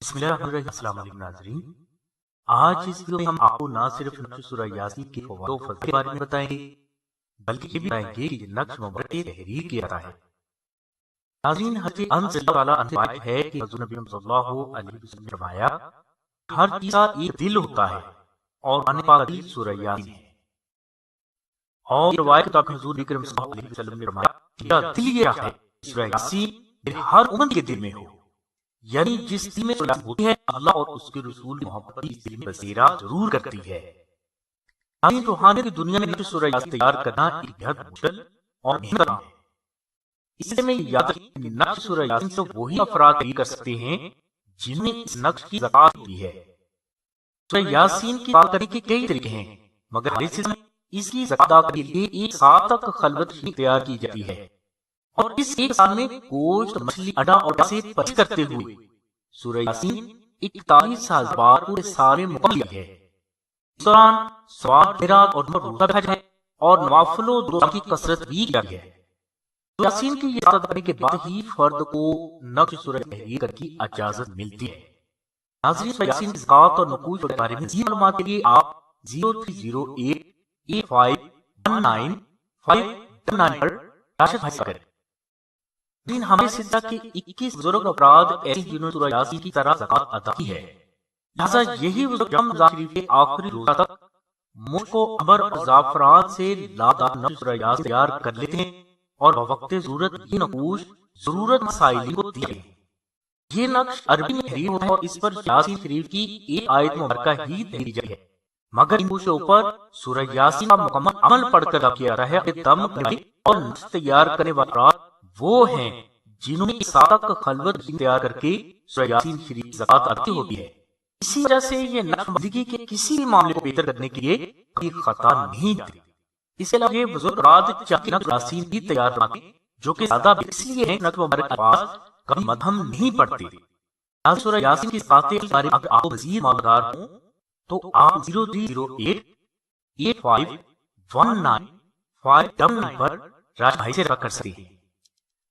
بسم اللہ الرحمن الرحیم۔ السلام علیکم ناظرین، آج اس ویڈیو میں ہم آپ کو نہ صرف نقش سورہ یاسین کے فوائد و فضائل کے بارے میں بتائیں گے بلکہ یہ بھی بتائیں گے کہ یہ نقش مبارک تحریر کیا جاتا ہے۔ ناظرین، حضرت انس صلی اللہ عنہ روایت ہے کہ حضور نبی صلی اللہ علیہ وسلم نے فرمایا ہر چیز کا ایک دل ہوتا ہے اور قرآن پاک دل سورہ یاسین ہے، اور روایت کے مطابق حضور اکرم صلی اللہ علیہ وسلم نے فرمایا کہ دل یہ ہے سورہ یاسین ہر امت کے دل میں ہو، یعنی جس دل میں سورہ ہوتی ہے اللہ اور اس کے رسول کی محبت اس دل میں بسیرا ضرور کرتی ہے۔ آئین روحانی کی دنیا میں نقش سورہ یاسین تیار کرنا ایک بہت مشکل اور محنت کام ہے۔ اس لیے میں یاد رکھیں کہ نقش سورہ یاسین سے وہی افراد تیار کر سکتے ہیں جن میں اس نقش کی زکات ہوتی ہے۔ سورہ یاسین کی بات کرنے کے کئی طریقے ہیں، مگر ہمارے سلسلے میں اس کی زکات ادا کرنے کے لیے ایک سال تک خلوت تیار کی جاتی ہے، اور اس ایک سال میں گوشت، مچھلی، انڈا اور سے پرہیز کرتے ہوئے سورہ یاسین 41 سال بعد پورے سال میں مکمل ہے۔ اس دوران ثواب، خیرات اور روزہ رکھا جائے اور نوافل و دعا کی کثرت بھی کی ہے۔ سورہ یاسین کی یہ عادت کرنے کے بعد ہی فرد کو نقش سورہ تحریر کرنے کی اجازت ملتی ہے۔ ناظرین، سورہ یاسین کی زکات اور نقوش کے بارے میں مزید معلومات کے لیے آپ 0308851959 پر راشد حاصل کریں۔ لیکن ہمیں سلسلہ کے 21 بزرگ افراد ایسے جنہوں نے سورہ یاسین کی طرح زکات ادا کی ہے، لہذا یہی بزرگ رمضان شریف کے آخری روزہ تک مشک و عنبر اور زعفران سے لادہ نقش سورہ یاسین تیار کر لیتے ہیں اور بوقت ضرورت یہ نقوش ضرورت مسائل کو دیتے ہیں۔ یہ نقش عربی میں تحریر ہوتا ہے اور اس پر یاسین شریف کی ایک آیت مبارکہ ہی تحریر جاتی ہے، مگر ان کے اوپر سورہ یاسین کا مکمل عمل پڑھ کر کیا جاتا ہے۔ دم اور نقش تیار کرنے والے افراد وہ ہیں جنہوں نے سال تک خلوت تیار کر کے سورہ یاسین شریف زکات ادا ہوتی ہے۔ اسی وجہ سے یہ نقش زندگی کے کسی بھی معاملے کو بہتر کرنے کے لیے کوئی خطا نہیں کرتی۔ اس کے علاوہ یہ بزرگ افراد چاہتے نقش یاسین بھی تیار کرتے ہیں، جو کہ زیادہ اس لیے ہیں نقش مبارک الفاظ کبھی مدھم نہیں پڑتے۔ سورہ یاسین کی زکات کے بارے میں اگر آپ کو مزید معلومات ہوں تو آپ 0308851959 پر راج بھائی سے رابطہ کر سکتے ہیں۔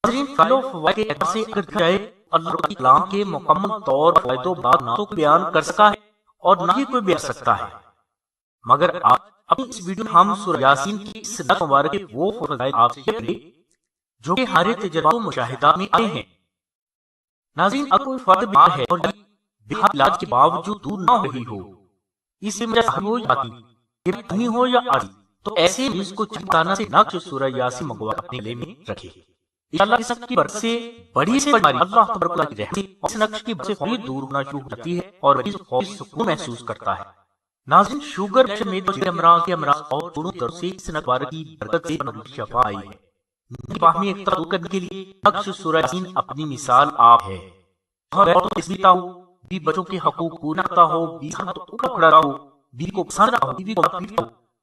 ناظرین، فضائل و فوائد کے اعتبار سے اگر دیکھا جائے اللہ کے کلام کے مکمل طور پر فوائد و بات نہ تو بیان کر سکا ہے اور نہ ہی کوئی بیان سکتا ہے، مگر آج اپنی اس ویڈیو میں ہم سورہ یاسین کی اس نقش مبارک کے وہ فضائل آپ سے شیئر کریں گے جو کہ ہمارے تجربات و مشاہدات میں آئے ہیں۔ ناظرین، اگر کوئی فرد بیمار ہے اور بہت علاج کے باوجود دور نہ ہو رہی ہو، اس سے مجھے ہو جاتی یہ نہیں ہو یا آتی، تو ایسے مریض کو چمکانا سے نقش سورہ یاسین منگوا اپنے گلے میں رکھے۔ انشاءاللہ اس نقش کی برکت سے بڑی سے بڑی اللہ تبارک و تعالیٰ کی رحمت اور اس نقش کی برکت سے فوری دور ہونا شروع ہو جاتی ہے اور مریض فوری سکون محسوس کرتا ہے۔ ناظرین، شوگر، پریشر، معدے اور امراض کے امراض اور جوڑوں درد سے اس نقش مبارک کی برکت سے بڑی شفا آئی ہے۔ باہمی اختلاف دور کرنے کے لیے نقش سورہ یاسین اپنی مثال آپ ہے۔ اور اس لیتا ہو بھی بچوں کے حقوق پورا کرتا ہو، بھی کھڑا ہو، بھی کو پسند رہا ہو، بھی کو ہو،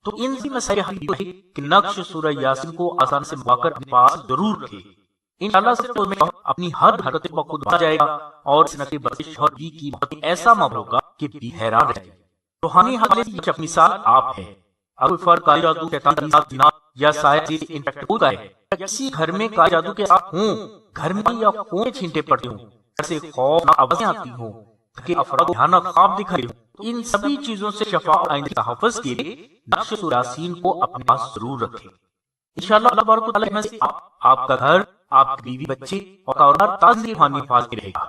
تو ان سے مسائل حل ہے کہ نقش سورہ یاسین کو آسان سے موا کر اپنے پاس ضرور رکھے۔ انشاءاللہ سے تو میں اپنی ہر حرکت کو خود بچا جائے گا اور اس نقش کی برکت سے شوہر کی محبت ایسا مب ہوگا کہ بھی حیران رہ جائے گا۔ روحانی حوالے سے اپنی مثال آپ ہے۔ اگر کوئی فرد کالی جادو، شیطان کی ساتھ جنات یا سایہ سے انفیکٹ ہوتا ہے، کسی گھر میں کالی جادو کے ساتھ ہوں، گھر میں یا خون چھینٹے پڑتے ہوں، گھر سے خوفناک آوازیں آتی ہوں، کہ افراد بھیانک خواب دکھائی ہوں، تو ان سبھی چیزوں سے شفا اور آئندہ تحفظ کے لیے نقش سورہ یاسین کو اپنے پاس ضرور رکھیں۔ انشاءاللہ اللہ تبارک و تعالیٰ سے آپ کا گھر، آپ کی بیوی، بچے اور کاروبار تازی روحانی حفاظت میں رہے گا۔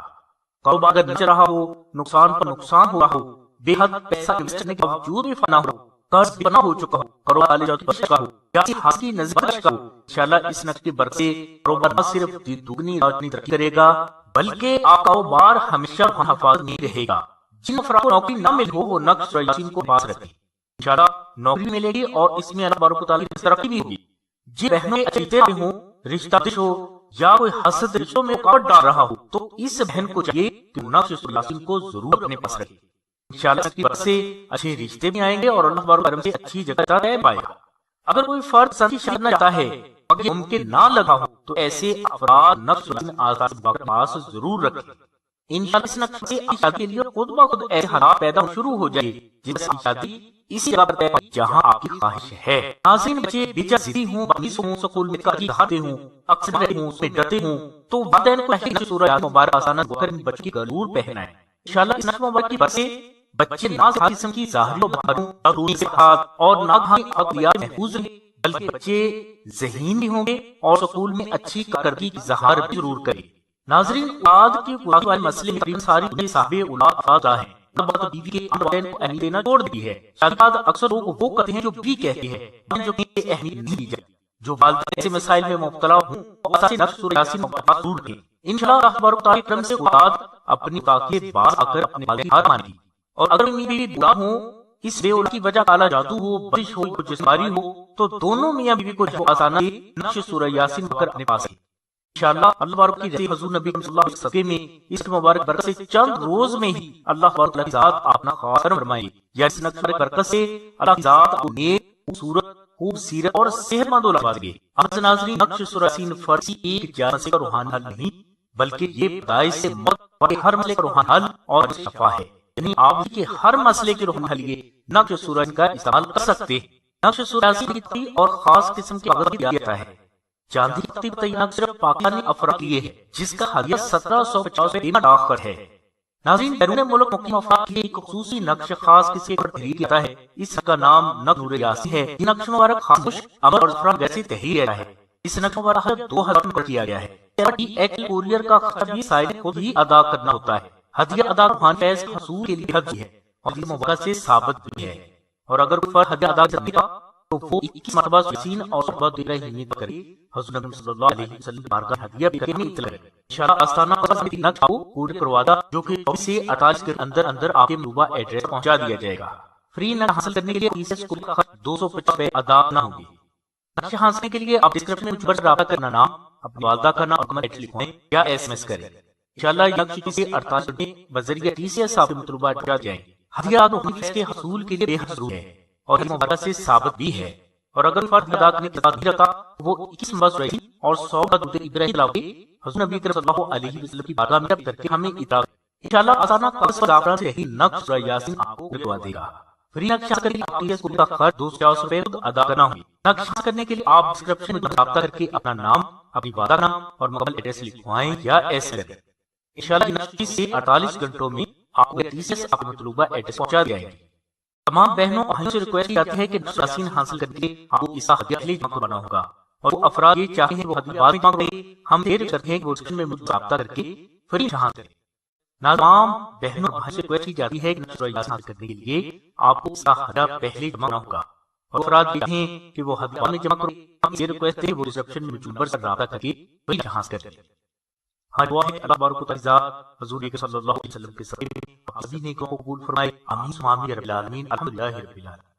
کاروبار اگر نہ چل رہا ہو، نقصان پر نقصان ہو رہا ہو، بے حد پیسہ انویسٹ کرنے کے باوجود بھی فنا ہو، قرض بنا ہو چکا ہو، کاروبار والے جاتے بچ چکا ہو، یا حاصل نظر بچ چکا ہو، انشاءاللہ اس نقش کی برکت سے کاروبار نہ صرف دگنی راتنی ترقی کرے گا بلکہ آپ کا کاروبار ہمیشہ حفاظت میں رہے گا۔ جن افراد کو نوکری نہ مل ہو وہ نقش سورہ یاسین کو پاس رکھیں، انشاءاللہ نوکری ملے گی اور اس میں اللہ تبارک و تعالیٰ کی ترقی بھی ہوگی۔ جن بہنوں میں اچھے ہوں، رشتہ دش ہو یا کوئی حسد رشتوں میں رکاوٹ ڈال رہا ہو، تو اس بہن کو چاہیے کہ نقش سورہ یاسین کو ضرور اپنے پاس رکھے۔ انشاءاللہ اس کی برکت سے اچھے رشتے بھی آئیں گے اور اللہ تبارک و تعالیٰ سے اچھی جگہ رہ پائے گا۔ اگر کوئی فرد سنتی شادی کرنا چاہتا ہے مگر ممکن نہ لگا ہو تو ایسے افراد نقش سورہ یاسین آزاد کے پاس ضرور رکھیں۔ انشاءاللہ اس نقش سے شادی کے لیے خود بخود ایسے حالات پیدا شروع ہو جائے جس سے شادی اسی جگہ پر طے پائے جہاں آپ کی خواہش ہے۔ ناظرین، بچے بچہ ضدی ہوں، بدتمیز ہوں، سکول میں کاٹی دکھاتے ہوں، اکثر رہتے ہوں، اس میں ڈرتے ہوں، تو والدین کو نقش سورہ یاسین مبارک آسانہ ہو کر ان بچوں کی ضرور پہنائیں۔ انشاءاللہ اس نشو مبارک کی برکت سے بچے ناز قسم کی ظاہری و باطنی ضروری صفات اور ناگہانی عقلیات محفوظ ہیں، بلکہ بچے ذہین بھی ہوں گے اور سکول میں اچھی کارکردگی کی اظہار بھی ضرور کریں۔ ناظرین، اولاد کے اولاد والے مسئلے میں تقریباً ساری دنیا صاحب اولاد افراد ہیں۔ بات بیوی کے والدین کو اہمیت دینا چھوڑ دی ہے۔ شادی بعد اکثر لوگ وہ کرتے ہیں جو بھی کہتے ہیں، جو کہ اہمیت نہیں دی جائے۔ جو والدین ایسے مسائل میں مبتلا ہوں اور اساسی نفس سورہ یاسین مبارک ضرور کریں۔ انشاءاللہ اللہ تبارک و تعالی کرم سے اولاد اپنی طاقت باز آ کر اپنے والدین کی ہار مانے گی، اور اگر میاں بیوی بوڑھا ہوں، اس بے اولادی کی وجہ کالا جادو ہو، بارش ہو، جسمانی ہو، تو دونوں میاں بیوی کو آسانہ نقش سورہ یاسین پڑھ کر اپنے پاس ہے۔ انشاءاللہ اللہ تبارک کی رضی حضور نبی صلی اللہ علیہ وسلم صدقے میں اس مبارک برکت سے چند روز میں ہی اللہ تبارک کی ذات اپنا خاص کرم فرمائے گی۔ یا اس نقش برکت سے اللہ کی ذات کو نیک، خوبصورت، خوبصیرت اور صحت مند اولاد دے گی۔ اب ناظرین، نقش سورہ یاسین فرض کی ایک جان مسئلے کا روحانی حل نہیں، بلکہ یہ پیدائش سے موت والے ہر مسئلے کا روحانی حل اور شفا ہے۔ یعنی آپ کے ہر مسئلے کے روحانی حل یہ نقش سورہ کا استعمال کر سکتے ہیں۔ نقش سورہ یاسین کی تقوی اور خاص قسم کے کاغذ دیا جاتا ہے۔ چاندی کی تقوی بتائیے صرف پاکستانی افراد کے لیے ہے، جس کا ہدیہ 1750 روپے ڈاک ہے۔ ناظرین، بیرون ملک مقیم افراد کے ایک خصوصی نقش خاص کسی پر تحریر کیا ہے، اس کا نام نقش سورہ یاسین ہے۔ یہ نقش مبارک خاموش امر اور افراد جیسے تحریر ہے۔ اس نقش مبارک 2000 میں کیا گیا ہے۔ ایک کورئر کا خرچ بھی سائل خود ہی ادا کرنا ہوتا ہے۔ ہدیہ ادا روحانی فیض حصول کے لیے حد ہے اور یہ مبارک سے ثابت بھی ہے، اور اگر کوئی فرد ہدیہ ادا کرنے کا تو وہ 21 مرتبہ یاسین اور صحبت دیرہ ہمت کرے، حضور نبی صلی اللہ علیہ وسلم بارگاہ ہدیہ بھی کرنے اطلاع ہے۔ انشاءاللہ آستانہ قسم نقش کو پورے کروا دا، جو کہ 24 سے 48 کے اندر آپ کے مطلوبہ ایڈریس پہنچا دیا جائے گا۔ فری نقش حاصل کرنے کے لیے ٹی سی ایس اسکول کا خرچ 250 روپے ادا نہ ہوگی۔ نقش حاصل کے لیے آپ ڈسکرپشن میں مجھ پر رابطہ کرنا، نام، اپنی والدہ کا نام اور کمنٹ لکھوائیں یا ایس ایم ایس کریں۔ انشاءاللہ یہ نقش 24 سے 48 گھنٹے بذریعہ ٹی سی ایس آپ کے مطلوبہ پہنچا جائیں۔ ہدیہ تو فیس کے حصول کے لیے بے حد ضروری ہے اور یہ مبارک سے ثابت بھی ہے، اور اگر فرد ادا کرنے کے بعد نہیں رکھا تو وہ 21 مرتبہ رہی اور 100 کا دودھ ابراہیم علاوہ حضور نبی کریم صلی اللہ علیہ وسلم کی بارگاہ میں کر کے ہمیں اطلاع۔ انشاءاللہ آسانہ قرض پر زعفران سے یہی نقش سورہ یاسین آپ کو لکھوا دے گا۔ فری نقش حاصل کرنے کے لیے آپ کے اسکول کا خرچ 250 روپے خود ادا کرنا ہوگی۔ نقش حاصل کرنے کے لیے آپ ڈسکرپشن میں رابطہ کر کے اپنا نام، اپنی والدہ کا نام اور مکمل ایڈریس لکھوائیں یا ایس ایم ایس کریں۔ انشاءاللہ یہ نقش 30 سے 48 گھنٹوں میں آپ کو ٹی سی ایس آپ کے مطلوبہ ایڈریس پہنچا دیا جائے گی۔ تمام بہنوں اور بھائیوں سے ریکویسٹ کی جاتی ہے کہ نقش یاسین حاصل کرنے کے لیے آپ کو اس کا ہدیہ کے لیے جمع کروانا ہوگا، اور وہ افراد یہ چاہتے ہیں وہ ہدیہ بعد میں جمع کریں، ہم دیر کرتے ہیں کہ وہ ڈسکرپشن میں مجھ سے رابطہ کر کے فری نقش حاصل کریں۔ تمام بہنوں اور بھائیوں سے ریکویسٹ کی جاتی ہے کہ نقش یاسین حاصل کرنے کے لیے آپ کو اس کا ہدیہ پہلے جمع کرنا ہوگا، اور افراد یہ چاہتے ہیں کہ وہ ہدیہ بعد میں جمع کریں، ہم دیر ریکویسٹ ہے وہ ڈسکرپشن میں مجھ نمبر سے رابطہ کر کے فری نقش حاصل کریں۔ ہاں دعا ہے اللہ تبارک و تعالی ذات حضور صلی اللہ علیہ وسلم کے صدقے میں آپ سبھی نیکیوں کو قبول فرمائے، آمین ثم آمین یا رب العالمین، الحمدللہ رب العالمین۔